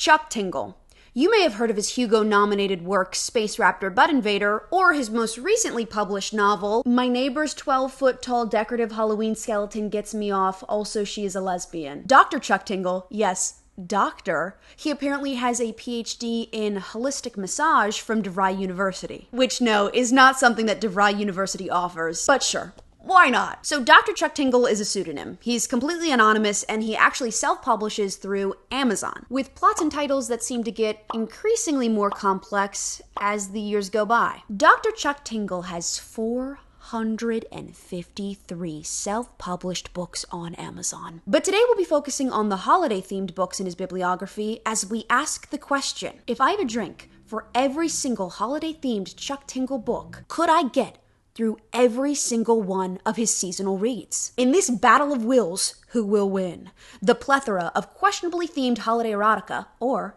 Chuck Tingle. You may have heard of his Hugo-nominated work, Space Raptor Butt Invader, or his most recently published novel, My Neighbor's 12-foot-tall decorative Halloween skeleton gets me off, also she is a lesbian. Dr. Chuck Tingle, yes, doctor, he apparently has a PhD in holistic massage from DeVry University. Which, no, is not something that DeVry University offers, but sure. Why not? So Dr. Chuck Tingle is a pseudonym. He's completely anonymous, and he actually self-publishes through Amazon, with plots and titles that seem to get increasingly more complex as the years go by. Dr. Chuck Tingle has 453 self-published books on Amazon. But today we'll be focusing on the holiday-themed books in his bibliography as we ask the question, if I had a drink for every single holiday-themed Chuck Tingle book, could I get through every single one of his seasonal reads? In this battle of wills, who will win? The plethora of questionably themed holiday erotica, or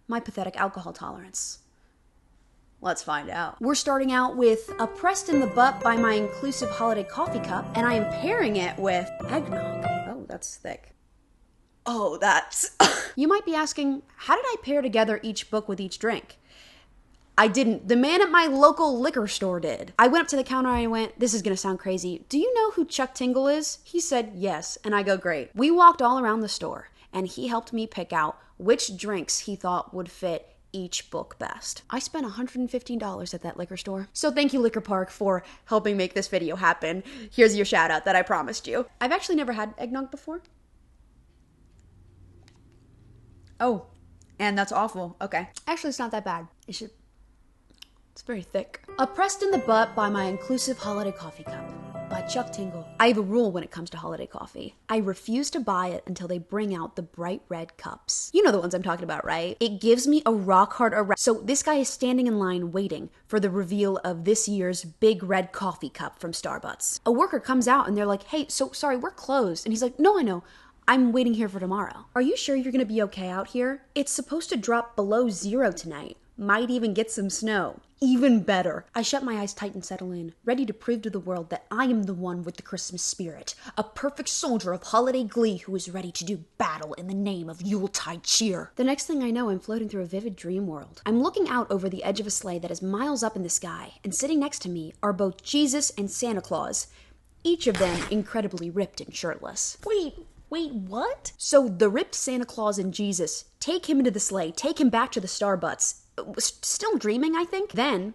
my pathetic alcohol tolerance? Let's find out. We're starting out with A Pressed in the Butt by My Inclusive Holiday Coffee Cup, and I am pairing it with eggnog. Oh, that's thick. Oh, that's... You might be asking, how did I pair together each book with each drink? I didn't. The man at my local liquor store did. I went up to the counter and I went, this is gonna sound crazy. Do you know who Chuck Tingle is? He said yes, and I go, great. We walked all around the store, and he helped me pick out which drinks he thought would fit each book best. I spent $115 at that liquor store. So thank you, Liquor Park, for helping make this video happen. Here's your shout out that I promised you. I've actually never had eggnog before. Oh, and that's awful. Okay. Actually, it's not that bad. It's very thick. A Pressed in the Butt by My Inclusive Holiday Coffee Cup by Chuck Tingle. I have a rule when it comes to holiday coffee. I refuse to buy it until they bring out the bright red cups. You know the ones I'm talking about, right? It gives me a rock hard erection. So this guy is standing in line waiting for the reveal of this year's big red coffee cup from Starbucks. A worker comes out and they're like, hey, so sorry, we're closed. And he's like, no, I know. I'm waiting here for tomorrow. Are you sure you're gonna be okay out here? It's supposed to drop below 0 tonight. Might even get some snow. Even better. I shut my eyes tight and settle in, ready to prove to the world that I am the one with the Christmas spirit, a perfect soldier of holiday glee who is ready to do battle in the name of Yuletide cheer. The next thing I know, I'm floating through a vivid dream world. I'm looking out over the edge of a sleigh that is miles up in the sky, and sitting next to me are both Jesus and Santa Claus, each of them incredibly ripped and shirtless. Wait, what? So the ripped Santa Claus and Jesus take him into the sleigh, take him back to the Starbucks. Still dreaming, I think. Then,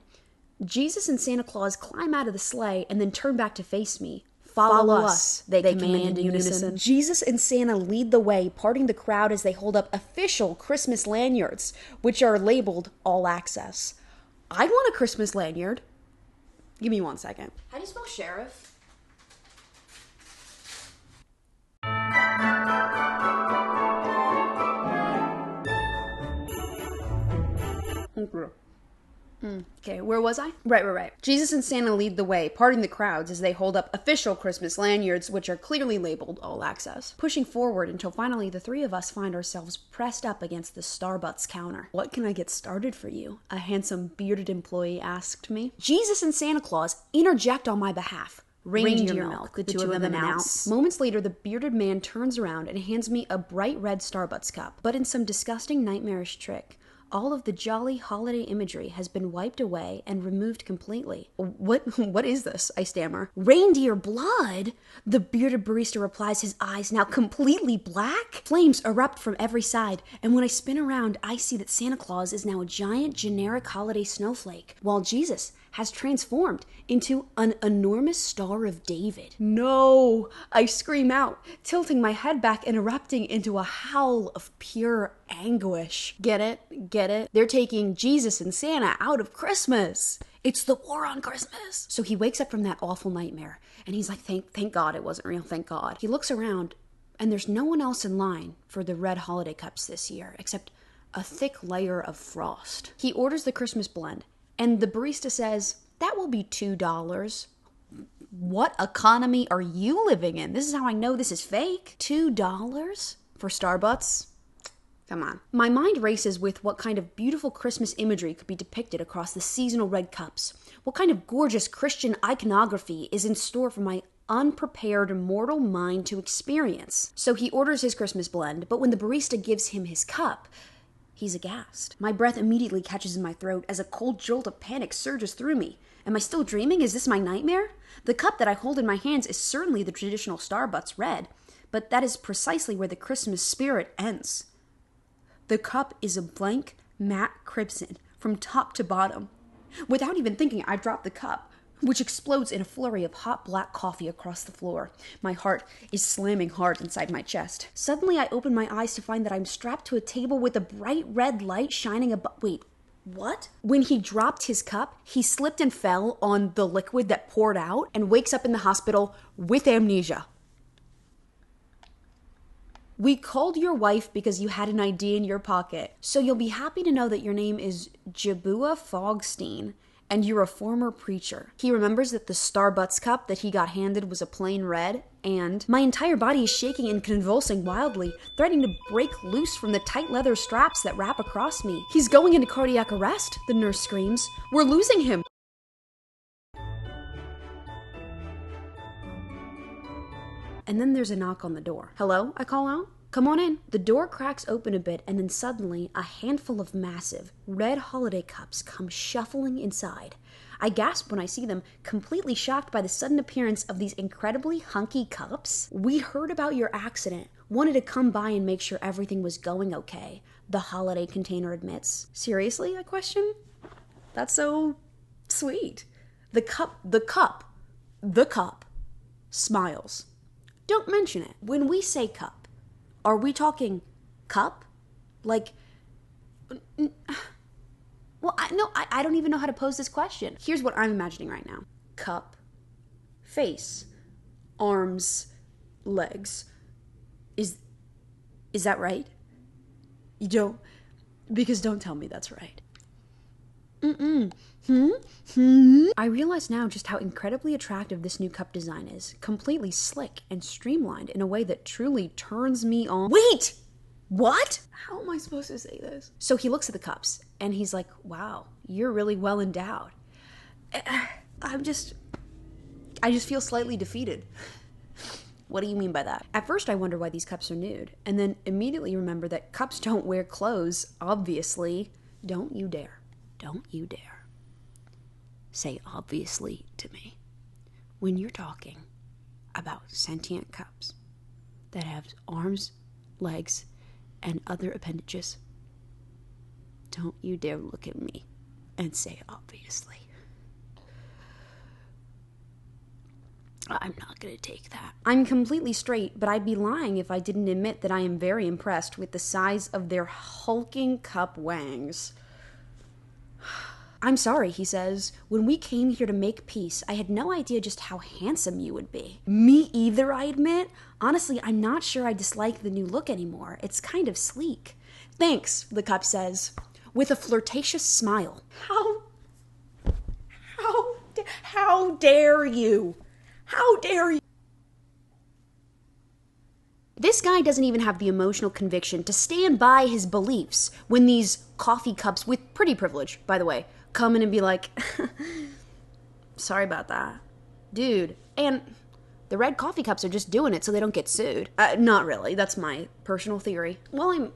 Jesus and Santa Claus climb out of the sleigh and then turn back to face me. Follow us, they command in unison. Jesus and Santa lead the way, parting the crowd as they hold up official Christmas lanyards, which are labeled All Access. I want a Christmas lanyard. Give me 1 second. How do you spell sheriff? Okay, where was I? Right. Jesus and Santa lead the way, parting the crowds as they hold up official Christmas lanyards, which are clearly labeled All Access. Pushing forward until finally the three of us find ourselves pressed up against the Starbucks counter. What can I get started for you? A handsome bearded employee asked me. Jesus and Santa Claus interject on my behalf. Reindeer milk, the two of them announce. Moments later, the bearded man turns around and hands me a bright red Starbucks cup, but in some disgusting nightmarish trick. All of the jolly holiday imagery has been wiped away and removed completely. What is this? I stammer. Reindeer blood? The bearded barista replies, his eyes now completely black. Flames erupt from every side, and when I spin around, I see that Santa Claus is now a giant generic holiday snowflake, while Jesus has transformed into an enormous Star of David. No! I scream out, tilting my head back and erupting into a howl of pure anguish. Get it? Get it? They're taking Jesus and Santa out of Christmas. It's the war on Christmas. So he wakes up from that awful nightmare, and he's like, thank God it wasn't real, thank God. He looks around, and there's no one else in line for the red holiday cups this year, except a thick layer of frost. He orders the Christmas blend, and the barista says, that will be $2. What economy are you living in? This is how I know this is fake. $2 for Starbucks? Come on. My mind races with what kind of beautiful Christmas imagery could be depicted across the seasonal red cups. What kind of gorgeous Christian iconography is in store for my unprepared mortal mind to experience. So he orders his Christmas blend, but when the barista gives him his cup, He's aghast. My breath immediately catches in my throat as a cold jolt of panic surges through me. Am I still dreaming? Is this my nightmare? The cup that I hold in my hands is certainly the traditional Starbucks red, but that is precisely where the Christmas spirit ends. The cup is a blank, matte crimson from top to bottom. Without even thinking, I drop the cup, which explodes in a flurry of hot black coffee across the floor. My heart is slamming hard inside my chest. Suddenly, I open my eyes to find that I'm strapped to a table with a bright red light shining above. Wait, what? When he dropped his cup, he slipped and fell on the liquid that poured out and wakes up in the hospital with amnesia. We called your wife because you had an ID in your pocket, so you'll be happy to know that your name is Jabua Fogstein, and you're a former preacher. He remembers that the Starbucks cup that he got handed was a plain red, and my entire body is shaking and convulsing wildly, threatening to break loose from the tight leather straps that wrap across me. He's going into cardiac arrest, the nurse screams. We're losing him. And then there's a knock on the door. Hello, I call out. Come on in. The door cracks open a bit, and then suddenly a handful of massive red holiday cups come shuffling inside. I gasp when I see them, completely shocked by the sudden appearance of these incredibly hunky cups. We heard about your accident. Wanted to come by and make sure everything was going okay, the holiday container admits. Seriously, I question? That's so sweet. The cup smiles. Don't mention it. When we say cup, are we talking cup? Like, well, I don't even know how to pose this question. Here's what I'm imagining right now. Cup, face, arms, legs. Is that right? You don't, because don't tell me that's right. I realize now just how incredibly attractive this new cup design is. Completely slick and streamlined in a way that truly turns me on. Wait! What? How am I supposed to say this? So he looks at the cups and he's like, wow, you're really well endowed. I just feel slightly defeated. What do you mean by that? At first I wonder why these cups are nude, and then immediately remember that cups don't wear clothes, obviously. Don't you dare. Don't you dare say obviously to me when you're talking about sentient cups that have arms, legs, and other appendages. Don't you dare look at me and say obviously. I'm not going to take that. I'm completely straight, but I'd be lying if I didn't admit that I am very impressed with the size of their hulking cup wangs. I'm sorry, he says. When we came here to make peace, I had no idea just how handsome you would be. Me either, I admit. Honestly, I'm not sure I dislike the new look anymore. It's kind of sleek. Thanks, the cup says, with a flirtatious smile. How dare you? How dare you? This guy doesn't even have the emotional conviction to stand by his beliefs when these coffee cups, with pretty privilege, by the way, come in and be like, sorry about that. Dude. And the red coffee cups are just doing it so they don't get sued. Not really. That's my personal theory. Well, I'm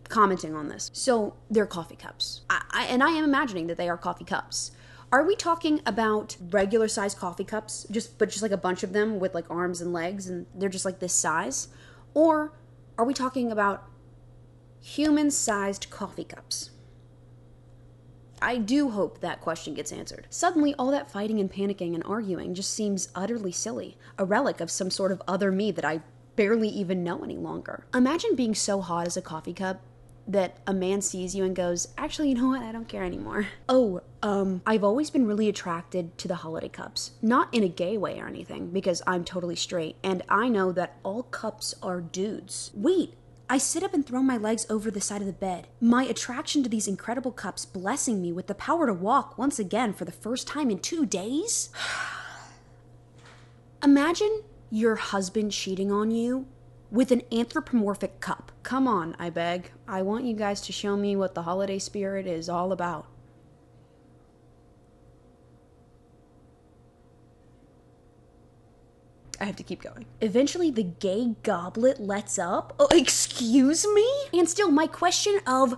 commenting on this. So they're coffee cups. I am imagining that they are coffee cups. Are we talking about regular sized coffee cups, but just like a bunch of them with like arms and legs and they're just like this size? Or are we talking about human-sized coffee cups? I do hope that question gets answered. Suddenly, all that fighting and panicking and arguing just seems utterly silly, a relic of some sort of other me that I barely even know any longer. Imagine being so hot as a coffee cup that a man sees you and goes, actually, you know what? I don't care anymore. I've always been really attracted to the holiday cups. Not in a gay way or anything, because I'm totally straight, and I know that all cups are dudes. Wait, I sit up and throw my legs over the side of the bed, my attraction to these incredible cups blessing me with the power to walk once again for the first time in 2 days? Imagine your husband cheating on you with an anthropomorphic cup. Come on, I beg. I want you guys to show me what the holiday spirit is all about. I have to keep going. Eventually, the gay goblet lets up. Oh, excuse me? And still, my question of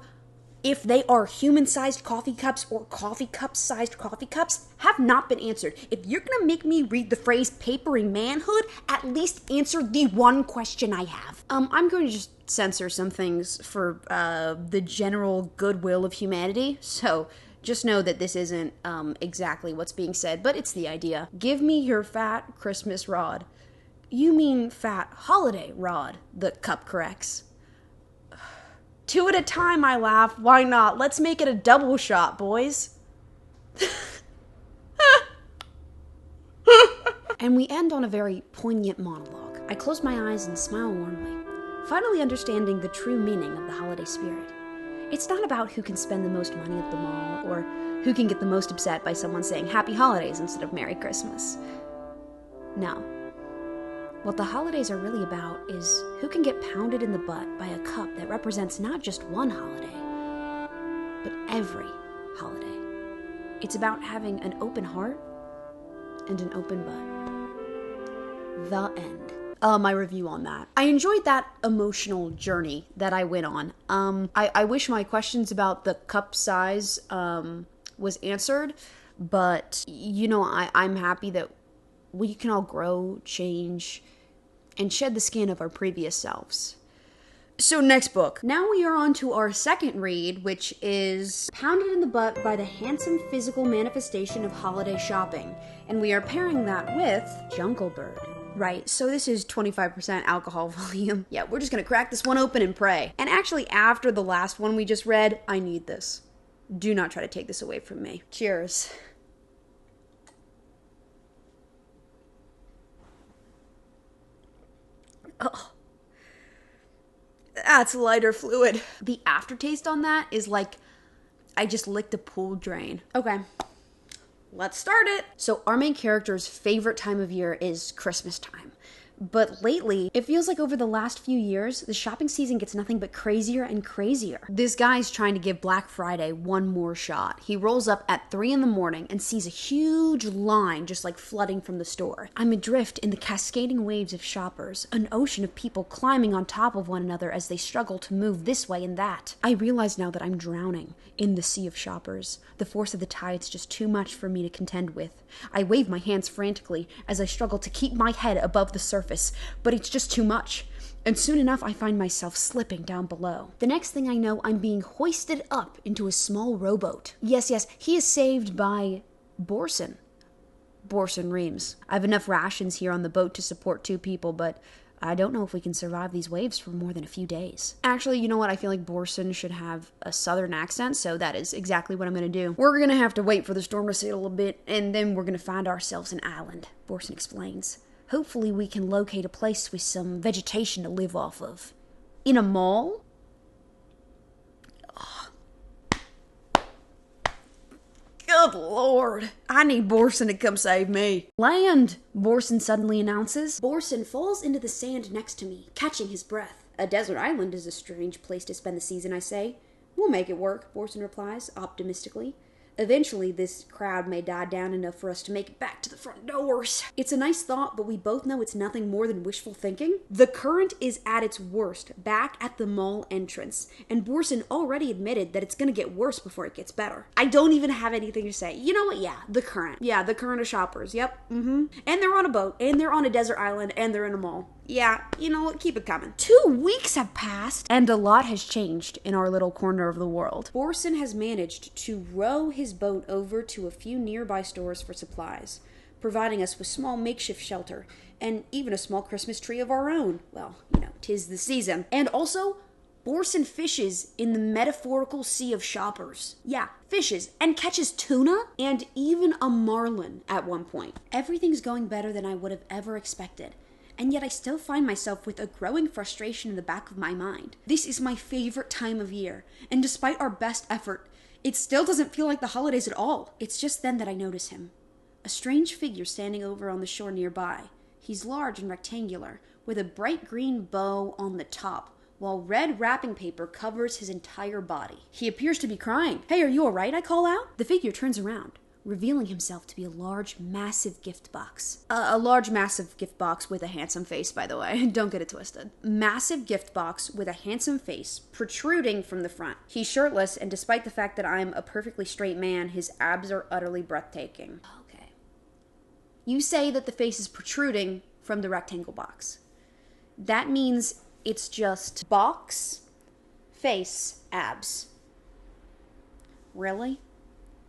if they are human-sized coffee cups or coffee cup-sized coffee cups, have not been answered. If you're gonna make me read the phrase papery manhood, at least answer the one question I have. I'm going to just censor some things for the general goodwill of humanity, so just know that this isn't exactly what's being said, but it's the idea. Give me your fat Christmas rod. You mean fat holiday rod, the cup corrects. 2 at a time, I laugh. Why not? Let's make it a double shot, boys. And we end on a very poignant monologue. I close my eyes and smile warmly, finally understanding the true meaning of the holiday spirit. It's not about who can spend the most money at the mall, or who can get the most upset by someone saying Happy Holidays instead of Merry Christmas. No. What the holidays are really about is who can get pounded in the butt by a cup that represents not just one holiday, but every holiday. It's about having an open heart and an open butt. The end. My review on that. I enjoyed that emotional journey that I went on. I wish my questions about the cup size was answered, but I'm happy that we can all grow, change, and shed the skin of our previous selves. So next book. Now we are on to our second read, which is Pounded in the Butt by the Handsome Physical Manifestation of Holiday Shopping. And we are pairing that with Jungle Bird. Right, so this is 25% alcohol volume. Yeah, we're just gonna crack this one open and pray. And actually, after the last one we just read, I need this. Do not try to take this away from me. Cheers. Oh, that's lighter fluid. The aftertaste on that is like I just licked a pool drain. Okay, let's start it. So our main character's favorite time of year is Christmas time. But lately, it feels like over the last few years, the shopping season gets nothing but crazier and crazier. This guy's trying to give Black Friday one more shot. He rolls up at 3 a.m. and sees a huge line just like flooding from the store. I'm adrift in the cascading waves of shoppers, an ocean of people climbing on top of one another as they struggle to move this way and that. I realize now that I'm drowning in the sea of shoppers. The force of the tide's just too much for me to contend with. I wave my hands frantically as I struggle to keep my head above the surface, but it's just too much. And soon enough, I find myself slipping down below. The next thing I know, I'm being hoisted up into a small rowboat. Yes, he is saved by Borson Reams. I have enough rations here on the boat to support 2 people, but I don't know if we can survive these waves for more than a few days. Actually, you know what? I feel like Borson should have a southern accent, so that is exactly what I'm going to do. We're going to have to wait for the storm to settle a bit, and then we're going to find ourselves an island, Borson explains. Hopefully we can locate a place with some vegetation to live off of. In a mall? Oh. Good Lord. I need Borson to come save me. Land, Borson suddenly announces. Borson falls into the sand next to me, catching his breath. A desert island is a strange place to spend the season, I say. We'll make it work, Borson replies, optimistically. Eventually, this crowd may die down enough for us to make it back to the front doors. It's a nice thought, but we both know it's nothing more than wishful thinking. The current is at its worst, back at the mall entrance, and Borson already admitted that it's gonna get worse before it gets better. I don't even have anything to say. You know what? Yeah, the current. Yeah, the current of shoppers. Yep. And they're on a boat, and they're on a desert island, and they're in a mall. Yeah, you know what? Keep it coming. 2 weeks have passed, and a lot has changed in our little corner of the world. Borson has managed to row his boat over to a few nearby stores for supplies, providing us with small makeshift shelter, and even a small Christmas tree of our own. Well, 'tis the season. And also, Borson fishes in the metaphorical sea of shoppers. Yeah, fishes, and catches tuna, and even a marlin at one point. Everything's going better than I would have ever expected. And yet I still find myself with a growing frustration in the back of my mind. This is my favorite time of year, and despite our best effort, it still doesn't feel like the holidays at all. It's just then that I notice him. A strange figure standing over on the shore nearby. He's large and rectangular, with a bright green bow on the top, while red wrapping paper covers his entire body. He appears to be crying. Hey, are you alright? I call out. The figure turns around, revealing himself to be a large, massive gift box. A large, massive gift box with a handsome face, by the way. Don't get it twisted. Massive gift box with a handsome face protruding from the front. He's shirtless, and despite the fact that I'm a perfectly straight man, his abs are utterly breathtaking. Okay. You say that the face is protruding from the rectangle box. That means it's just box, face, abs. Really?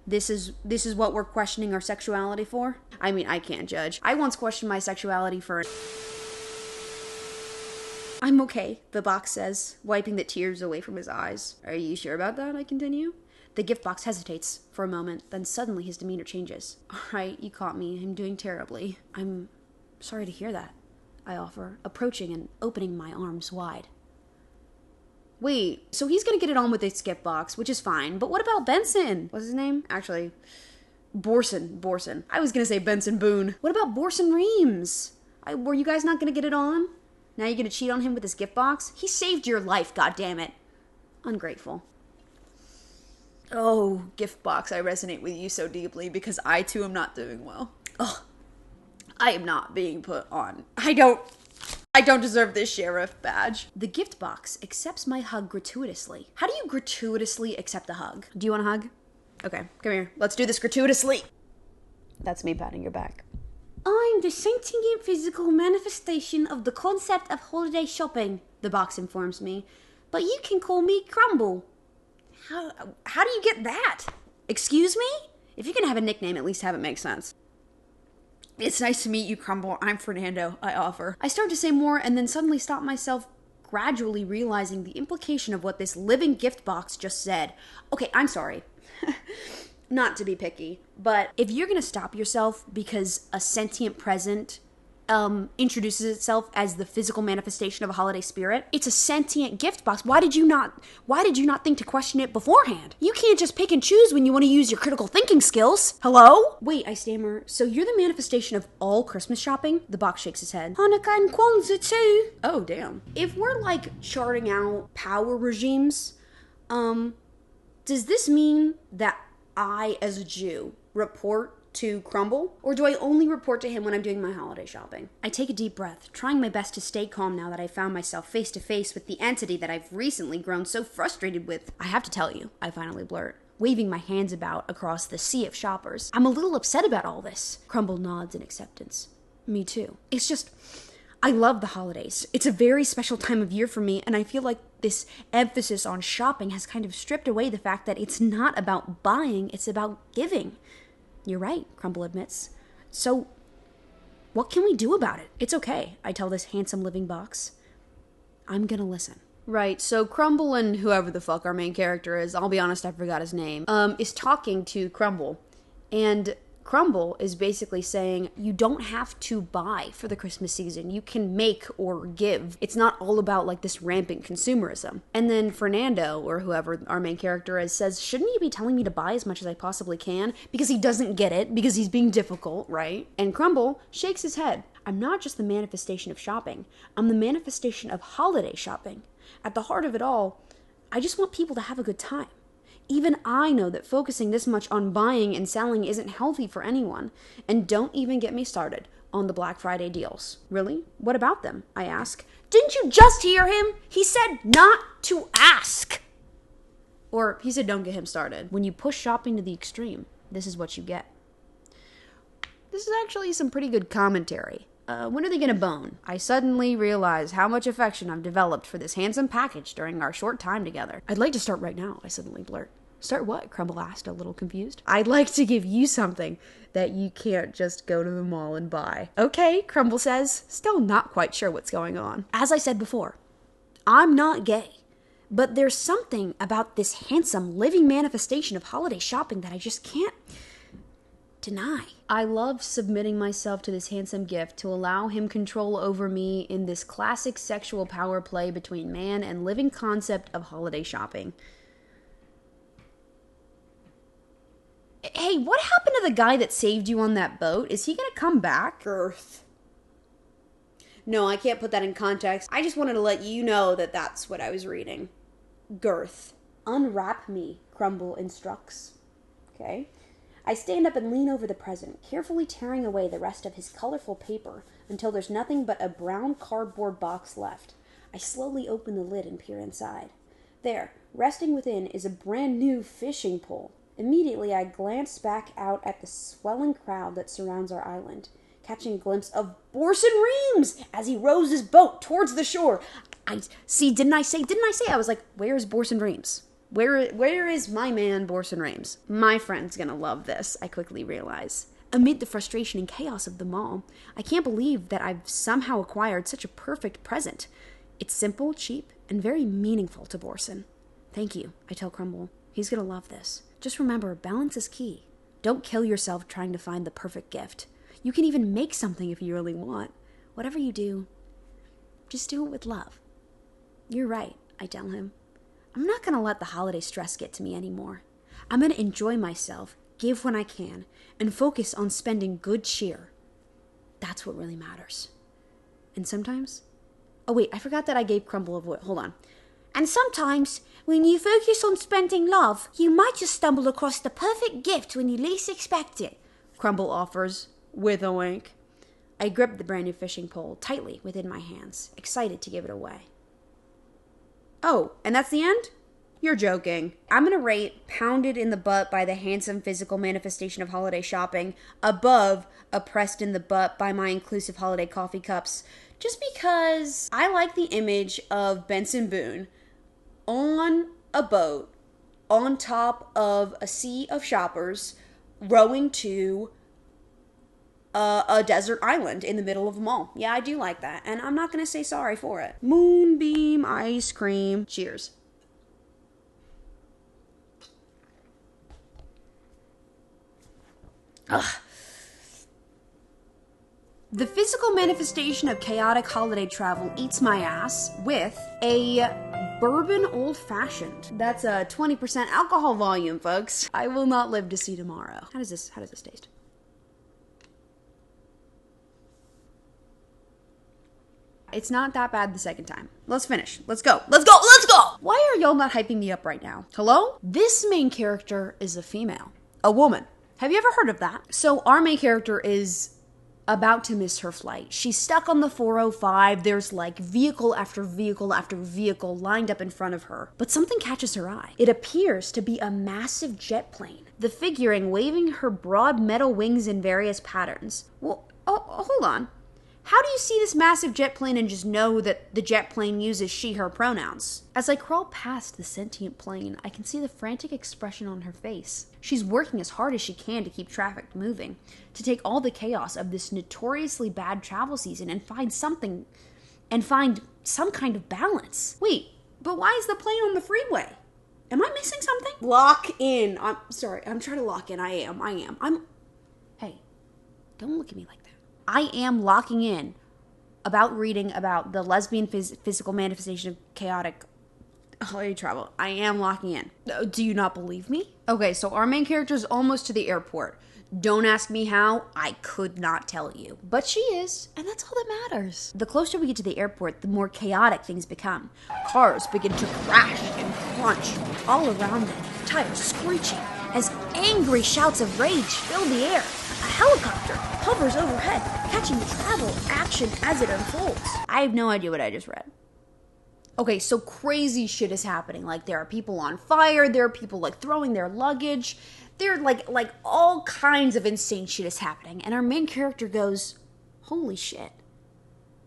This is what we're questioning our sexuality for? I mean, I can't judge. I once questioned my sexuality for I'm okay, the box says, wiping the tears away from his eyes. Are you sure about that? I continue. The gift box hesitates for a moment, then suddenly his demeanor changes. All right, you caught me. I'm doing terribly. I'm sorry to hear that, I offer, approaching and opening my arms wide. Wait, so he's gonna get it on with this gift box, which is fine, but what about Benson? What's his name? Actually, Borson. I was gonna say Benson Boone. What about Borson Reams? Were you guys not gonna get it on? Now you're gonna cheat on him with this gift box? He saved your life, goddammit. Ungrateful. Oh, gift box, I resonate with you so deeply because I too am not doing well. Ugh. I am not being put on. I don't deserve this sheriff badge. The gift box accepts my hug gratuitously. How do you gratuitously accept a hug? Do you want a hug? Okay, come here. Let's do this gratuitously. That's me patting your back. I'm the sentient physical manifestation of the concept of holiday shopping, the box informs me. But you can call me Crumble. How do you get that? Excuse me? If you're gonna have a nickname, at least have it make sense. It's nice to meet you, Crumble. I'm Fernando, I offer. I start to say more and then suddenly stop myself, gradually realizing the implication of what this living gift box just said. Okay, I'm sorry. Not to be picky, but if you're gonna stop yourself because a sentient present introduces itself as the physical manifestation of a holiday spirit, it's a sentient gift box. Why did you not think to question it beforehand? You can't just pick and choose when you want to use your critical thinking skills. Hello? Wait, I stammer. So you're the manifestation of all Christmas shopping? The box shakes his head. Hanukkah and Kwanzaa too. Oh, damn. If we're like charting out power regimes, does this mean that I, as a Jew, report to Crumble? Or do I only report to him when I'm doing my holiday shopping? I take a deep breath, trying my best to stay calm now that I found myself face to face with the entity that I've recently grown so frustrated with. I have to tell you, I finally blurt, waving my hands about across the sea of shoppers. I'm a little upset about all this. Crumble nods in acceptance. Me too. It's just, I love the holidays. It's a very special time of year for me, and I feel like this emphasis on shopping has kind of stripped away the fact that it's not about buying, it's about giving. You're right, Crumble admits. So, what can we do about it? It's okay, I tell this handsome living box. I'm gonna listen. Right, so Crumble and whoever the fuck our main character is, I'll be honest, I forgot his name, is talking to Crumble. And Crumble is basically saying, you don't have to buy for the Christmas season. You can make or give. It's not all about like this rampant consumerism. And then Fernando, or whoever our main character is, says, shouldn't you be telling me to buy as much as I possibly can? Because he doesn't get it, because he's being difficult, right? And Crumble shakes his head. I'm not just the manifestation of shopping. I'm the manifestation of holiday shopping. At the heart of it all, I just want people to have a good time. Even I know that focusing this much on buying and selling isn't healthy for anyone. And don't even get me started on the Black Friday deals. Really? What about them? I ask. Didn't you just hear him? He said not to ask. Or he said don't get him started. When you push shopping to the extreme, this is what you get. This is actually some pretty good commentary. When are they gonna bone? I suddenly realize how much affection I've developed for this handsome package during our short time together. I'd like to start right now, I suddenly blurt. Start what? Crumble asked, a little confused. I'd like to give you something that you can't just go to the mall and buy. Okay, Crumble says, still not quite sure what's going on. As I said before, I'm not gay, but there's something about this handsome living manifestation of holiday shopping that I just can't deny. I love submitting myself to this handsome gift to allow him control over me in this classic sexual power play between man and living concept of holiday shopping. Hey, what happened to the guy that saved you on that boat? Is he gonna come back? Girth. No, I can't put that in context. I just wanted to let you know that that's what I was reading. Girth. Unwrap me, Crumble instructs. Okay. I stand up and lean over the present, carefully tearing away the rest of his colorful paper until there's nothing but a brown cardboard box left. I slowly open the lid and peer inside. There, resting within, is a brand new fishing pole. Immediately, I glance back out at the swelling crowd that surrounds our island, catching a glimpse of Borson Reams as he rows his boat towards the shore. Didn't I say? I was like, where's Borson Reams? Where is my man Borson Reams? My friend's gonna love this, I quickly realize. Amid the frustration and chaos of them all, I can't believe that I've somehow acquired such a perfect present. It's simple, cheap, and very meaningful to Borson. Thank you, I tell Crumble. He's gonna love this. Just remember, balance is key. Don't kill yourself trying to find the perfect gift. You can even make something if you really want. Whatever you do, just do it with love. You're right, I tell him. I'm not gonna let the holiday stress get to me anymore. I'm gonna enjoy myself, give when I can, and focus on spending good cheer. That's what really matters. And sometimes... Oh wait, I forgot that I gave Crumble a voice. Hold on. And sometimes, when you focus on spending love, you might just stumble across the perfect gift when you least expect it, Crumble offers, with a wink. I grip the brand new fishing pole tightly within my hands, excited to give it away. Oh, and that's the end? You're joking. I'm going to rate Pounded in the Butt by the handsome physical manifestation of holiday shopping above Oppressed in the Butt by my inclusive holiday coffee cups, just because I like the image of Benson Boone on a boat on top of a sea of shoppers rowing to a desert island in the middle of a mall. Yeah, I do like that, and I'm not going to say sorry for it. Moonbeam ice cream. Cheers. Ugh. The physical manifestation of chaotic holiday travel eats my ass with a bourbon old-fashioned. That's a 20% alcohol volume, folks. I will not live to see tomorrow. How does this taste? It's not that bad the second time. Let's finish. Let's go. Why are y'all not hyping me up right now? Hello? This main character is a female. A woman. Have you ever heard of that? So our main character is about to miss her flight. She's stuck on the 405. There's like vehicle after vehicle after vehicle lined up in front of her. But something catches her eye. It appears to be a massive jet plane. The figuring waving her broad metal wings in various patterns. Well, hold on. How do you see this massive jet plane and just know that the jet plane uses she, her pronouns? As I crawl past the sentient plane, I can see the frantic expression on her face. She's working as hard as she can to keep traffic moving, to take all the chaos of this notoriously bad travel season and find some kind of balance. Wait, but why is the plane on the freeway? Am I missing something? Lock in. I'm sorry. I'm trying to lock in. I am. Hey, don't look at me like that. I am locking in about reading about the lesbian physical manifestation of chaotic holiday travel. I am locking in. Do you not believe me? Okay, so our main character is almost to the airport. Don't ask me how. I could not tell you. But she is, and that's all that matters. The closer we get to the airport, the more chaotic things become. Cars begin to crash and crunch all around them, tires screeching, as angry shouts of rage fill the air. A helicopter hovers overhead, catching travel action as it unfolds. I have no idea what I just read. Okay, so crazy shit is happening. Like, there are people on fire, there are people, like, throwing their luggage. There, like all kinds of insane shit is happening. And our main character goes, holy shit.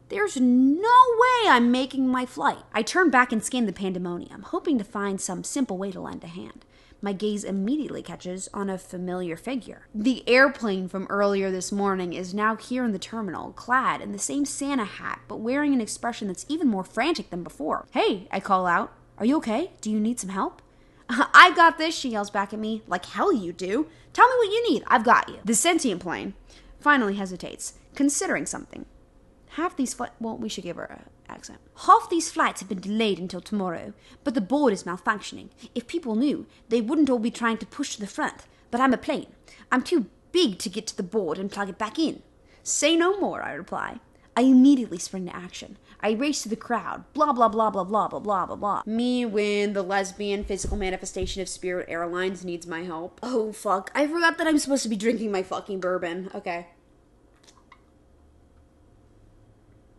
There's no way I'm making my flight. I turn back and scan the pandemonium, hoping to find some simple way to lend a hand. My gaze immediately catches on a familiar figure. The airplane from earlier this morning is now here in the terminal, clad in the same Santa hat, but wearing an expression that's even more frantic than before. Hey, I call out. Are you okay? Do you need some help? I got this, she yells back at me. Like hell you do. Tell me what you need. I've got you. The sentient plane finally hesitates, considering something. We should give her an accent. Half these flights have been delayed until tomorrow, but the board is malfunctioning. If people knew, they wouldn't all be trying to push to the front. But I'm a plane. I'm too big to get to the board and plug it back in. Say no more, I reply. I immediately spring to action. I race to the crowd. Blah, blah, blah, blah, blah, blah, blah, blah, blah. Me when the lesbian physical manifestation of Spirit Airlines needs my help. Oh, fuck. I forgot that I'm supposed to be drinking my fucking bourbon.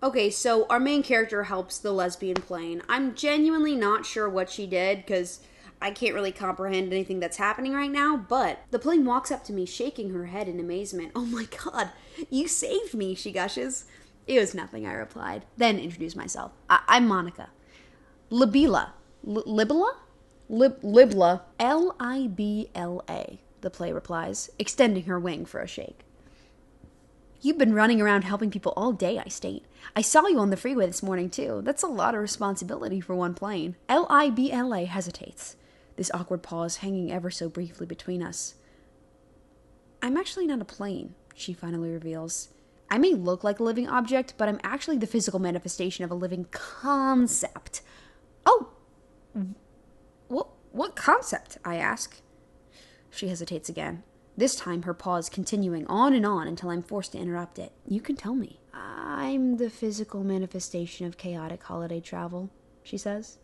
Okay, so our main character helps the lesbian plane. I'm genuinely not sure what she did, because I can't really comprehend anything that's happening right now, but the plane walks up to me, shaking her head in amazement. Oh my god, you saved me, she gushes. It was nothing, I replied, then introduced myself. I'm Monica. Libela. Libela? Libla. Libla, the play replies, extending her wing for a shake. You've been running around helping people all day, I state. I saw you on the freeway this morning, too. That's a lot of responsibility for one plane. Libla hesitates, this awkward pause hanging ever so briefly between us. I'm actually not a plane, she finally reveals. I may look like a living object, but I'm actually the physical manifestation of a living concept. Oh, what concept? I ask. She hesitates again. This time, her pause continuing on until I'm forced to interrupt it. You can tell me. I'm the physical manifestation of chaotic holiday travel, she says.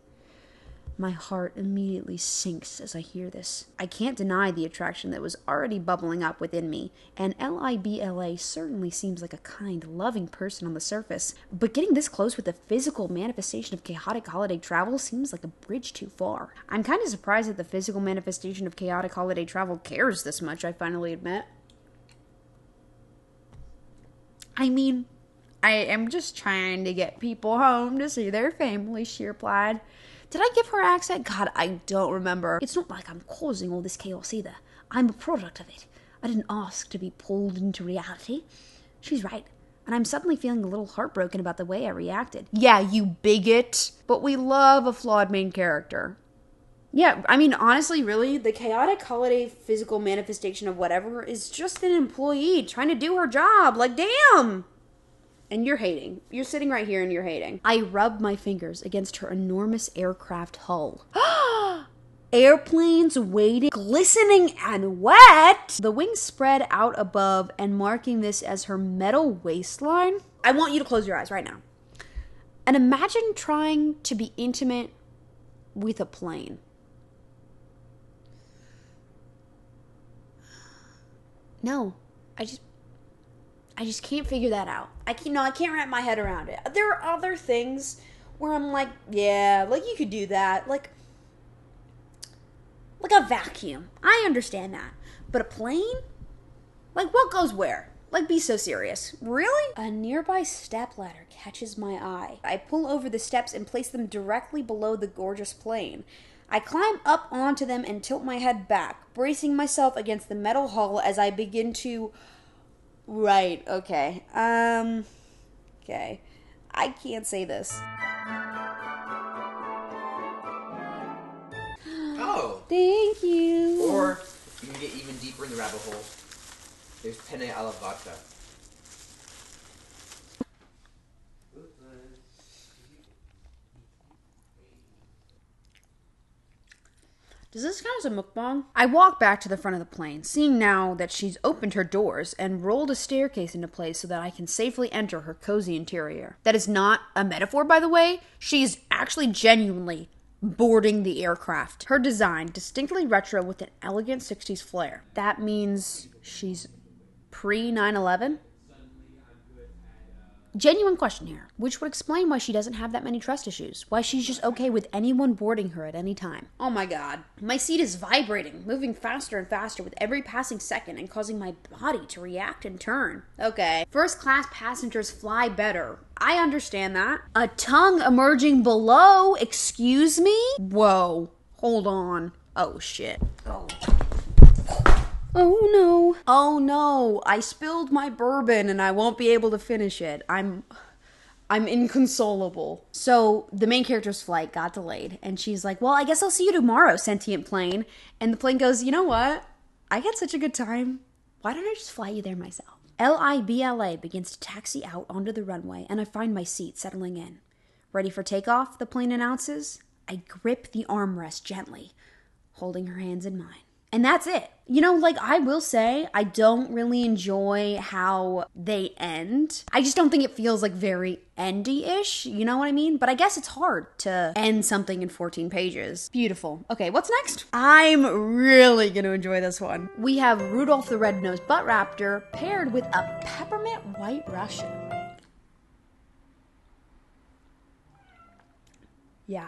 My heart immediately sinks as I hear this. I can't deny the attraction that was already bubbling up within me, and Libla certainly seems like a kind, loving person on the surface, but getting this close with the physical manifestation of chaotic holiday travel seems like a bridge too far. I'm kind of surprised that the physical manifestation of chaotic holiday travel cares this much, I finally admit. I mean, I am just trying to get people home to see their families, she replied. Did I give her accent? God, I don't remember. It's not like I'm causing all this chaos either. I'm a product of it. I didn't ask to be pulled into reality. She's right, and I'm suddenly feeling a little heartbroken about the way I reacted. Yeah, you bigot. But we love a flawed main character. Yeah, I mean, honestly, really, the chaotic holiday physical manifestation of whatever is just an employee trying to do her job. Like, damn! And you're hating. You're sitting right here and you're hating. I rub my fingers against her enormous aircraft hull. Airplanes waiting, glistening and wet. The wings spread out above and marking this as her metal waistline. I want you to close your eyes right now. And imagine trying to be intimate with a plane. No, I just can't figure that out. I can't wrap my head around it. There are other things where I'm like, yeah, like you could do that. Like a vacuum. I understand that. But a plane? Like what goes where? Like be so serious. Really? A nearby stepladder catches my eye. I pull over the steps and place them directly below the gorgeous plane. I climb up onto them and tilt my head back, bracing myself against the metal hull as I begin to... Right, okay. Okay. I can't say this. Oh! Thank you! Or you can get even deeper in the rabbit hole. There's penne alla vodka. Does this count as a mukbang? I walk back to the front of the plane, seeing now that she's opened her doors and rolled a staircase into place so that I can safely enter her cozy interior. That is not a metaphor, by the way. She's actually genuinely boarding the aircraft. Her design, distinctly retro with an elegant 60s flair. That means she's pre-9/11? Genuine question here, which would explain why she doesn't have that many trust issues. Why she's just okay with anyone boarding her at any time. Oh my god. My seat is vibrating, moving faster and faster with every passing second and causing my body to react and turn. Okay. First class passengers fly better. I understand that. A tongue emerging below? Excuse me? Whoa. Hold on. Oh shit. Oh no. Oh no. I spilled my bourbon and I won't be able to finish it. I'm inconsolable. So the main character's flight got delayed and she's like, well, I guess I'll see you tomorrow, sentient plane. And the plane goes, you know what? I had such a good time. Why don't I just fly you there myself? Libla begins to taxi out onto the runway and I find my seat settling in. Ready for takeoff, the plane announces. I grip the armrest gently, holding her hands in mine. And that's it. You know, like, I will say, I don't really enjoy how they end. I just don't think it feels, like, very endy-ish, you know what I mean? But I guess it's hard to end something in 14 pages. Beautiful. Okay, what's next? I'm really gonna enjoy this one. We have Rudolph the Red-Nosed Butt Raptor paired with a peppermint white Russian. Yeah.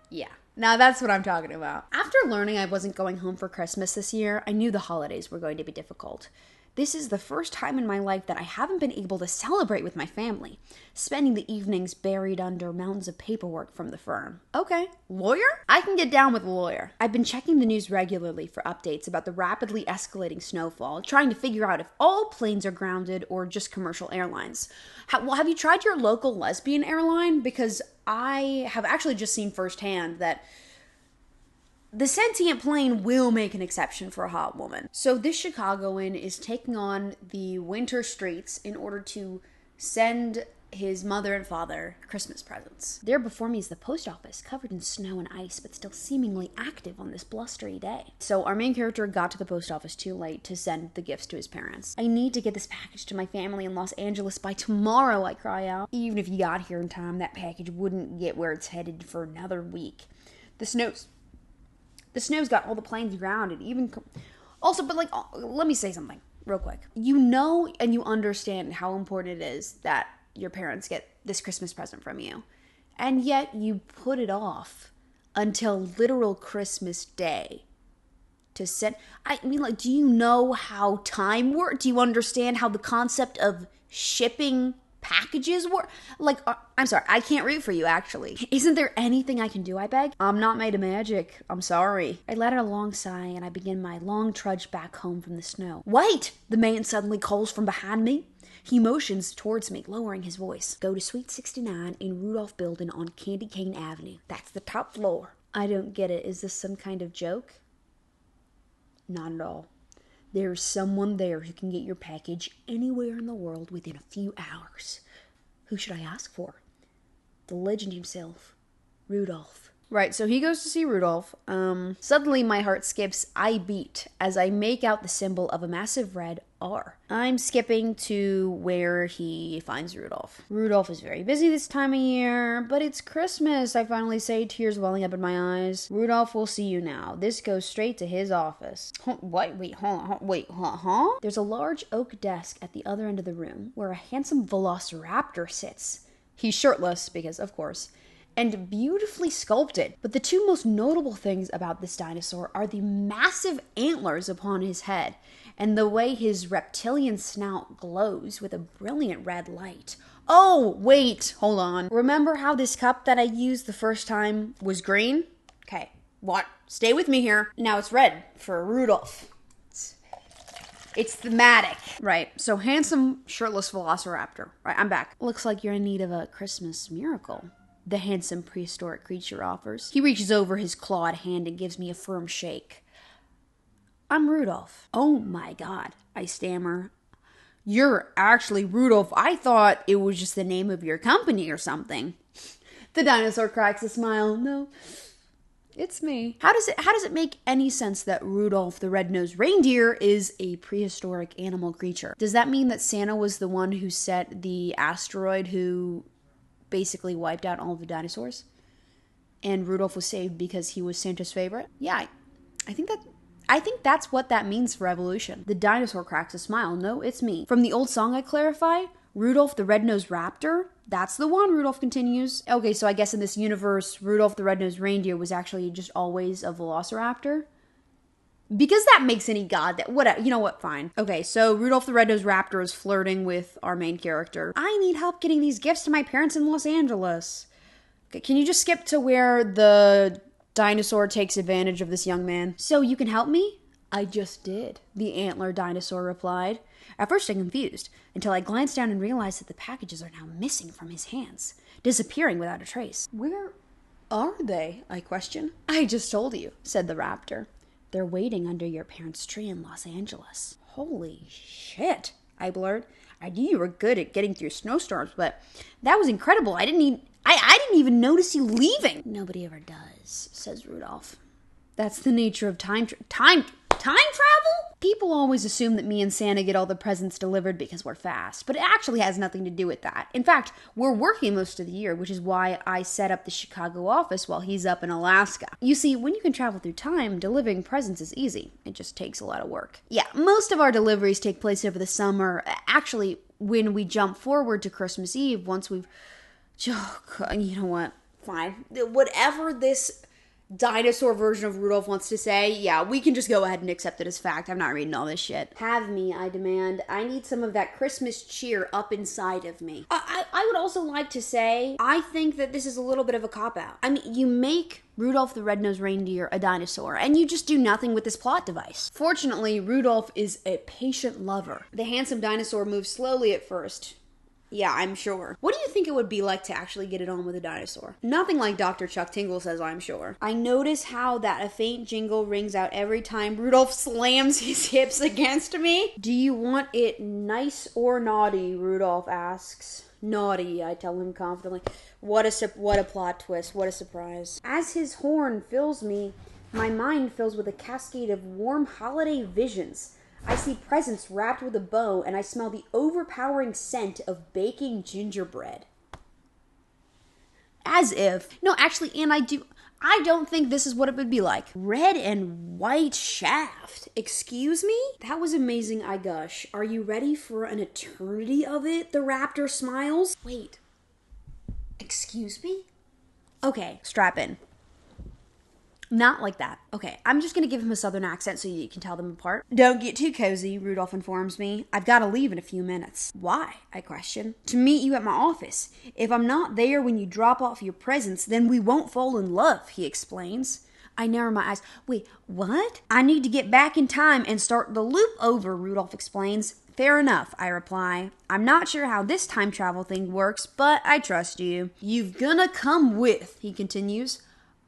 Yeah. Now that's what I'm talking about. After learning I wasn't going home for Christmas this year, I knew the holidays were going to be difficult. This is the first time in my life that I haven't been able to celebrate with my family, spending the evenings buried under mountains of paperwork from the firm. Okay, lawyer? I can get down with a lawyer. I've been checking the news regularly for updates about the rapidly escalating snowfall, trying to figure out if all planes are grounded or just commercial airlines. Have you tried your local lesbian airline? Because I have actually just seen firsthand that the sentient plane will make an exception for a hot woman. So this Chicagoan is taking on the winter streets in order to send his mother and father Christmas presents. There before me is the post office, covered in snow and ice, but still seemingly active on this blustery day. So our main character got to the post office too late to send the gifts to his parents. I need to get this package to my family in Los Angeles by tomorrow, I cry out. Even if you got here in time, that package wouldn't get where it's headed for another week. The snow's got all the planes grounded, also, but like, let me say something real quick. You know and you understand how important it is that your parents get this Christmas present from you. And yet you put it off until literal Christmas Day to send. I mean, like, do you know how time works? Do you understand how the concept of shipping packages work? Like, I'm sorry, I can't root for you, actually. Isn't there anything I can do, I beg? I'm not made of magic. I'm sorry. I let out a long sigh and I begin my long trudge back home from the snow. Wait! The man suddenly calls from behind me. He motions towards me, lowering his voice. Go to Suite 69 in Rudolph Building on Candy Cane Avenue. That's the top floor. I don't get it. Is this some kind of joke? Not at all. There's someone there who can get your package anywhere in the world within a few hours. Who should I ask for? The legend himself, Rudolph. Right, so he goes to see Rudolph. Suddenly my heart skips I beat as I make out the symbol of a massive red R. I'm skipping to where he finds Rudolph. Rudolph is very busy this time of year, but it's Christmas, I finally say, tears welling up in my eyes. Rudolph will see you now. This goes straight to his office. There's a large oak desk at the other end of the room where a handsome velociraptor sits. He's shirtless, because of course, and beautifully sculpted. But the two most notable things about this dinosaur are the massive antlers upon his head and the way his reptilian snout glows with a brilliant red light. Oh, wait, hold on. Remember how this cup that I used the first time was green? Okay, what? Stay with me here. Now it's red for Rudolph. It's thematic. Right, so handsome, shirtless velociraptor. Right, I'm back. Looks like you're in need of a Christmas miracle, the handsome prehistoric creature offers. He reaches over his clawed hand and gives me a firm shake. I'm Rudolph. Oh my God, I stammer. You're actually Rudolph. I thought it was just the name of your company or something. The dinosaur cracks a smile. No, it's me. How does it make any sense that Rudolph the red-nosed reindeer is a prehistoric animal creature? Does that mean that Santa was the one who set the asteroid who basically wiped out all of the dinosaurs? And Rudolph was saved because he was Santa's favorite? Yeah, I think that's what that means for evolution. The dinosaur cracks a smile. No, it's me. From the old song, I clarify, Rudolph the Red-Nosed Raptor? That's the one, Rudolph continues. Okay, so I guess in this universe, Rudolph the Red-Nosed Reindeer was actually just always a velociraptor? Because that makes any god that, whatever, you know what, fine. Okay, so Rudolph the Red-Nosed Raptor is flirting with our main character. I need help getting these gifts to my parents in Los Angeles. Okay, can you just skip to where the dinosaur takes advantage of this young man? So you can help me? I just did, the antler dinosaur replied. At first I confused, until I glanced down and realized that the packages are now missing from his hands, disappearing without a trace. Where are they? I questioned. I just told you, said the raptor. They're waiting under your parents' tree in Los Angeles. Holy shit, I blurred. I knew you were good at getting through snowstorms, but that was incredible. I didn't even notice you leaving. Nobody ever does, says Rudolph. That's the nature of time travel? People always assume that me and Santa get all the presents delivered because we're fast, but it actually has nothing to do with that. In fact, we're working most of the year, which is why I set up the Chicago office while he's up in Alaska. You see, when you can travel through time, delivering presents is easy. It just takes a lot of work. Yeah, most of our deliveries take place over the summer. Actually, when we jump forward to Christmas Eve, once we've... Oh, God, you know what? Fine. Whatever this dinosaur version of Rudolph wants to say, yeah, we can just go ahead and accept it as fact. I'm not reading all this shit. Have me, I demand. I need some of that Christmas cheer up inside of me. I would also like to say, I think that this is a little bit of a cop-out. I mean, you make Rudolph the Red-Nosed Reindeer a dinosaur, and you just do nothing with this plot device. Fortunately, Rudolph is a patient lover. The handsome dinosaur moves slowly at first. Yeah, I'm sure. What do you think it would be like to actually get it on with a dinosaur? Nothing like Dr. Chuck Tingle says, I'm sure. I notice how that a faint jingle rings out every time Rudolph slams his hips against me. Do you want it nice or naughty? Rudolph asks. Naughty, I tell him confidently. What a plot twist. What a surprise. As his horn fills me, my mind fills with a cascade of warm holiday visions. I see presents wrapped with a bow, and I smell the overpowering scent of baking gingerbread. As if. No, actually, and I don't think this is what it would be like. Red and white shaft. Excuse me? That was amazing, I gush. Are you ready for an eternity of it? The Raptor smiles. Wait. Excuse me? Okay, strap in. Not like that. Okay, I'm just gonna give him a southern accent so you can tell them apart. Don't get too cozy, Rudolph informs me. I've gotta leave in a few minutes. Why? I question. To meet you at my office. If I'm not there when you drop off your presents, then we won't fall in love, he explains. I narrow my eyes. Wait, what? I need to get back in time and start the loop over, Rudolph explains. Fair enough, I reply. I'm not sure how this time travel thing works, but I trust you. You've gonna come with, he continues.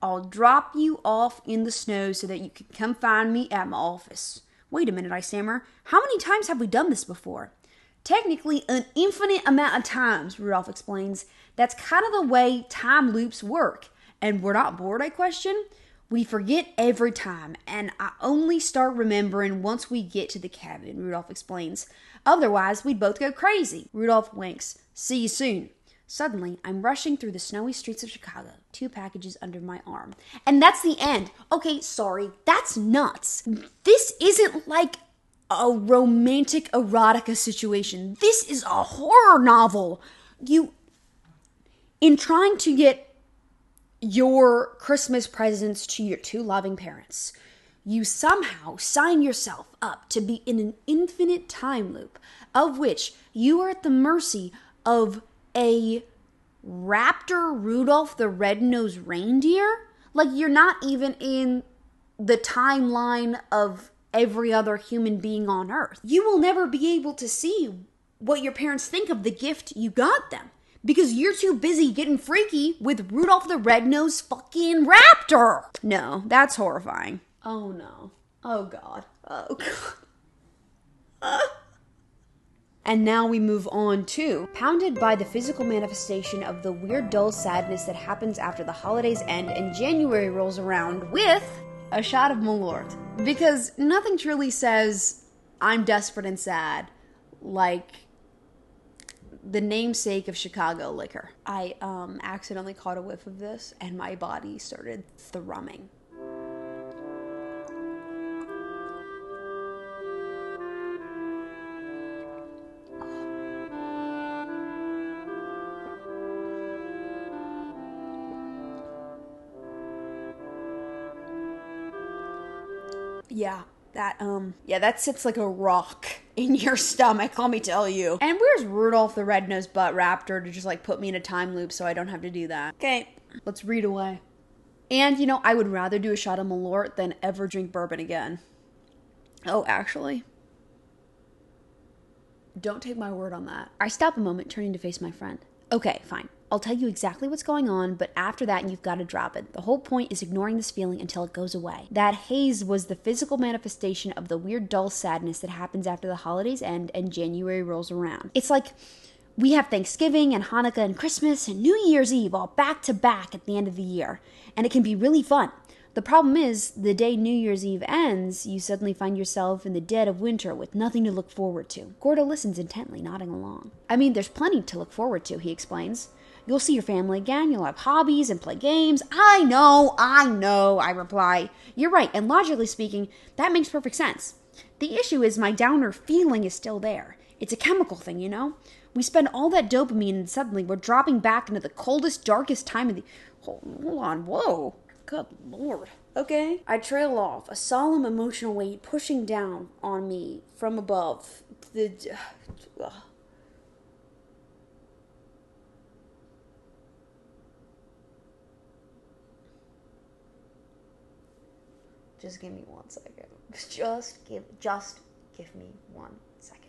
I'll drop you off in the snow so that you can come find me at my office. Wait a minute, I stammer. How many times have we done this before? Technically, an infinite amount of times, Rudolph explains. That's kind of the way time loops work. And we're not bored, I question? We forget every time, and I only start remembering once we get to the cabin, Rudolph explains. Otherwise, we'd both go crazy. Rudolph winks. See you soon. Suddenly, I'm rushing through the snowy streets of Chicago, 2 packages under my arm. And that's the end. Okay, sorry, that's nuts. This isn't like a romantic erotica situation. This is a horror novel. In trying to get your Christmas presents to your 2 loving parents, you somehow sign yourself up to be in an infinite time loop, of which you are at the mercy of a Raptor Rudolph the Red-Nosed Reindeer? Like, you're not even in the timeline of every other human being on Earth. You will never be able to see what your parents think of the gift you got them because you're too busy getting freaky with Rudolph the Red-Nosed fucking Raptor. No, that's horrifying. Oh no. Oh God. Oh God. And now we move on to pounded by the physical manifestation of the weird dull sadness that happens after the holidays end and January rolls around with a shot of Malort. Because nothing truly says I'm desperate and sad like the namesake of Chicago liquor. I accidentally caught a whiff of this and my body started thrumming. That sits like a rock in your stomach, let me tell you. And where's Rudolph the Red-Nosed Butt Raptor to just like put me in a time loop so I don't have to do that? Okay, let's read away. And I would rather do a shot of Malort than ever drink bourbon again. Oh, actually, don't take my word on that. I stop a moment, turning to face my friend. Okay, fine. I'll tell you exactly what's going on, but after that, you've got to drop it. The whole point is ignoring this feeling until it goes away. That haze was the physical manifestation of the weird dull sadness that happens after the holidays end and January rolls around. It's like we have Thanksgiving and Hanukkah and Christmas and New Year's Eve all back to back at the end of the year. And it can be really fun. The problem is, the day New Year's Eve ends, you suddenly find yourself in the dead of winter with nothing to look forward to. Gordo listens intently, nodding along. I mean, there's plenty to look forward to, he explains. You'll see your family again, you'll have hobbies and play games. I know, I reply. You're right, and logically speaking, that makes perfect sense. The issue is my downer feeling is still there. It's a chemical thing, you know? We spend all that dopamine and suddenly we're dropping back into the coldest, darkest time of the... Hold on, whoa. Good Lord. Okay. I trail off, a solemn emotional weight pushing down on me from above. Just give me 1 second. Just give me 1 second.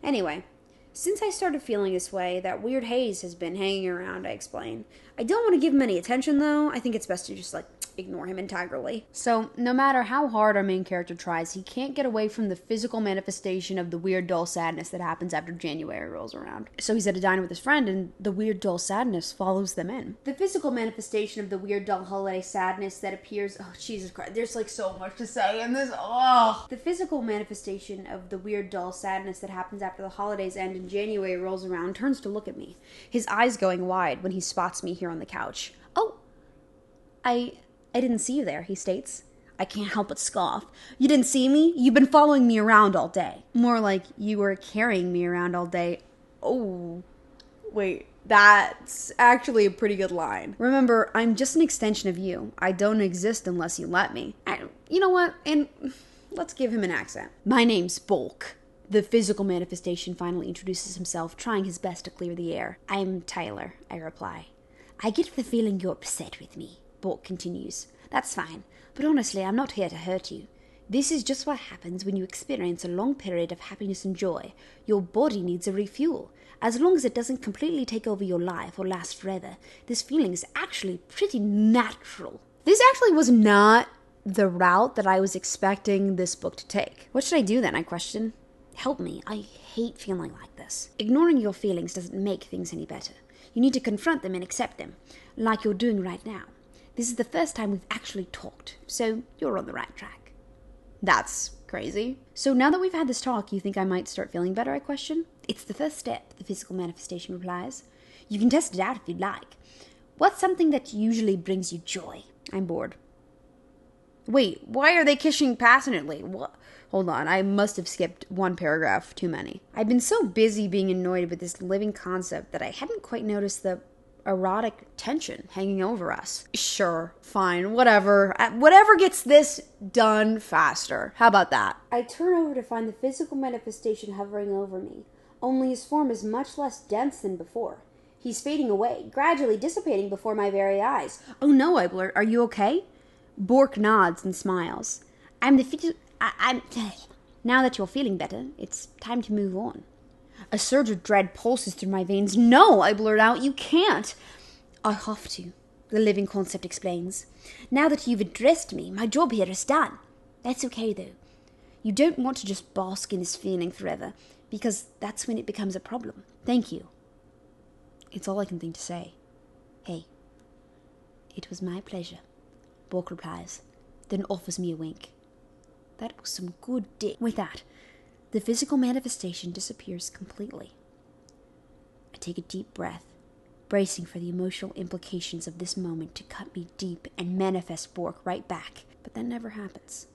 Anyway, since I started feeling this way, that weird haze has been hanging around, I explain. I don't want to give him any attention, though. I think it's best to just, ignore him entirely. So, no matter how hard our main character tries, he can't get away from the physical manifestation of the weird, dull sadness that happens after January rolls around. So he's at a diner with his friend, and the weird, dull sadness follows them in. The physical manifestation of the weird, dull holiday sadness that appears... Oh, Jesus Christ. There's, so much to say in this. Oh! The physical manifestation of the weird, dull sadness that happens after the holidays end and January rolls around turns to look at me, his eyes going wide when he spots me here on the couch. Oh! I didn't see you there, he states. I can't help but scoff. You didn't see me? You've been following me around all day. More like you were carrying me around all day. Oh, wait, that's actually a pretty good line. Remember, I'm just an extension of you. I don't exist unless you let me. You know what? And let's give him an accent. My name's Bulk. The physical manifestation finally introduces himself, trying his best to clear the air. I'm Tyler, I reply. I get the feeling you're upset with me. Bulk continues. That's fine, but honestly, I'm not here to hurt you. This is just what happens when you experience a long period of happiness and joy. Your body needs a refuel. As long as it doesn't completely take over your life or last forever, this feeling is actually pretty natural. This actually was not the route that I was expecting this book to take. What should I do then, I question. Help me, I hate feeling like this. Ignoring your feelings doesn't make things any better. You need to confront them and accept them, like you're doing right now. This is the first time we've actually talked, so you're on the right track. That's crazy. So now that we've had this talk, you think I might start feeling better, I question? It's the first step, the physical manifestation replies. You can test it out if you'd like. What's something that usually brings you joy? I'm bored. Wait, why are they kissing passionately? What? Hold on, I must have skipped one paragraph too many. I've been so busy being annoyed with this living concept that I hadn't quite noticed the erotic tension hanging over us. Sure, fine, whatever. Whatever gets this done faster. How about that? I turn over to find the physical manifestation hovering over me, only his form is much less dense than before. He's fading away, gradually dissipating before my very eyes. Oh no, I blurt, are you okay? Bork nods and smiles. I'm... Now that you're feeling better, it's time to move on. A surge of dread pulses through my veins. No, I blurt out, you can't. I have to, the living concept explains. Now that you've addressed me, my job here is done. That's okay, though. You don't want to just bask in this feeling forever, because that's when it becomes a problem. Thank you. It's all I can think to say. Hey, it was my pleasure, Bork replies, then offers me a wink. That was some good dick. With that, the physical manifestation disappears completely. I take a deep breath, bracing for the emotional implications of this moment to cut me deep and manifest Bork right back, but that never happens.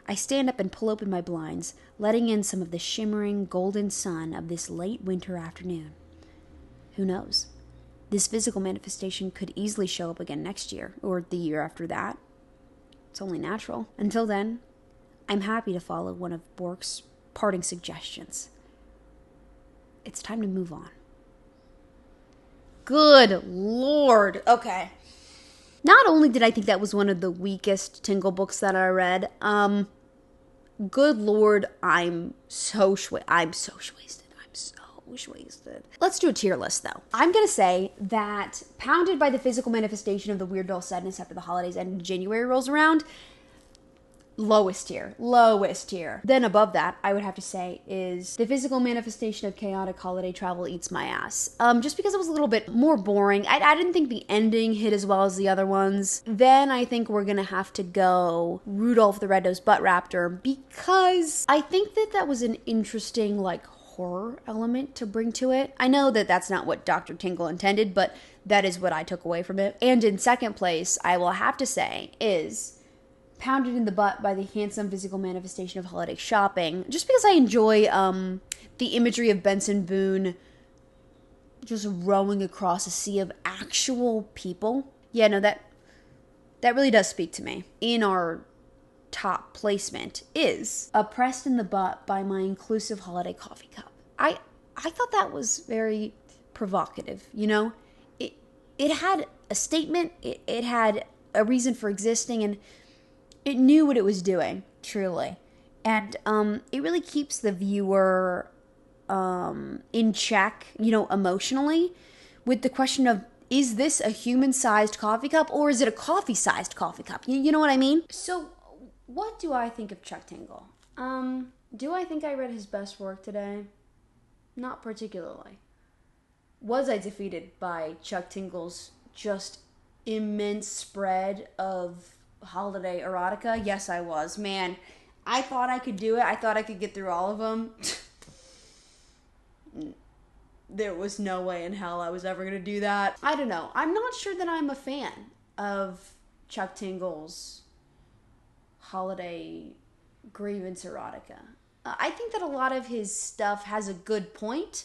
I stand up and pull open my blinds, letting in some of the shimmering golden sun of this late winter afternoon. Who knows? This physical manifestation could easily show up again next year, or the year after that. It's only natural. Until then, I'm happy to follow one of Bork's parting suggestions. It's time to move on. Good Lord. Okay. Not only did I think that was one of the weakest Tingle books that I read, good Lord, I'm so wasted. Let's do a tier list, though. I'm going to say that, pounded by the physical manifestation of the weird dull sadness after the holidays and January rolls around, lowest tier. Then above that, I would have to say, is the physical manifestation of chaotic holiday travel eats my ass. Just because it was a little bit more boring. I didn't think the ending hit as well as the other ones. Then I think we're gonna have to go Rudolph the Red-Nosed Butt Raptor, because I think that was an interesting, like, horror element to bring to it. I know that that's not what Dr. Tingle intended, but that is what I took away from it. And in second place, I will have to say, is Pounded in the Butt by the handsome physical manifestation of holiday shopping. Just because I enjoy the imagery of Benson Boone just rowing across a sea of actual people. Yeah, no, that really does speak to me. In our top placement is Oppressed in the Butt by My Inclusive Holiday Coffee Cup. I thought that was very provocative, you know? It had a statement, it had a reason for existing, and it knew what it was doing, truly. And it really keeps the viewer in check, you know, emotionally, with the question of, is this a human-sized coffee cup, or is it a coffee-sized coffee cup? You know what I mean? So, what do I think of Chuck Tingle? Do I think I read his best work today? Not particularly. Was I defeated by Chuck Tingle's just immense spread of holiday erotica? Yes, I was. Man, I thought I could do it. I thought I could get through all of them. There was no way in hell I was ever going to do that. I don't know. I'm not sure that I'm a fan of Chuck Tingle's holiday grievance erotica. I think that a lot of his stuff has a good point,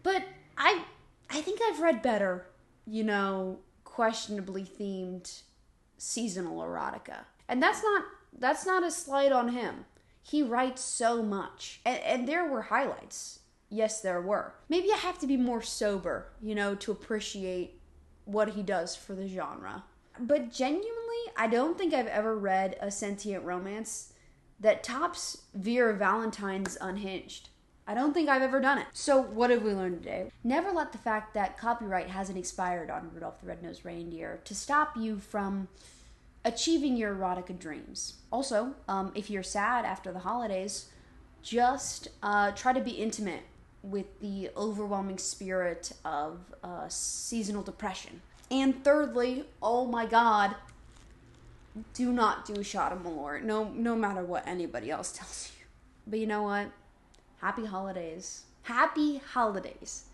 but I think I've read better, you know, questionably themed seasonal erotica. And that's not a slight on him. He writes so much. And there were highlights. Yes, there were. Maybe I have to be more sober, you know, to appreciate what he does for the genre. But genuinely, I don't think I've ever read a sentient romance that tops Vera Valentine's Unhinged. I don't think I've ever done it. So what have we learned today? Never let the fact that copyright hasn't expired on Rudolph the Red-Nosed Reindeer to stop you from achieving your erotica dreams. Also, if you're sad after the holidays, just try to be intimate with the overwhelming spirit of seasonal depression. And thirdly, oh my God, do not do a shot of Malort. No matter what anybody else tells you. But you know what? Happy holidays. Happy holidays.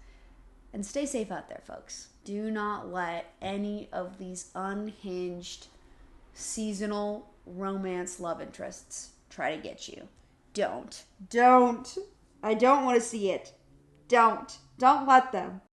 And stay safe out there, folks. Do not let any of these unhinged seasonal romance love interests try to get you. Don't. I don't want to see it. Don't let them.